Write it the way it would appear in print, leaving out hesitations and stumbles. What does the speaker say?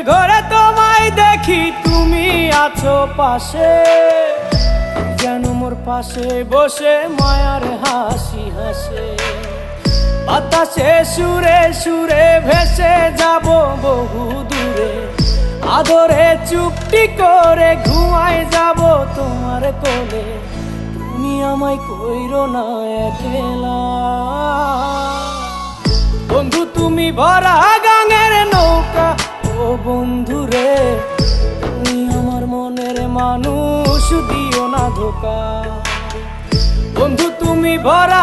ঘুমের ঘরে তোমায় দেখি, তুমি আছো পাশে, যেন মোর পাশে বসে মায়ার হাসি হাসে। বাতাসে সুরে সুরে ভেসে যাব বহু দূরে, আদরে চুপটি করে ঘুমায় যাব তোমার কোলে। তুমি আমায় কইরো না একলা বন্ধু, তুমি ভরা গাঙের নৌকা। ও বন্ধু রে, তুমি আমার মনের মানুষ, দিও না ধোকা। বন্ধু তুমি ভরা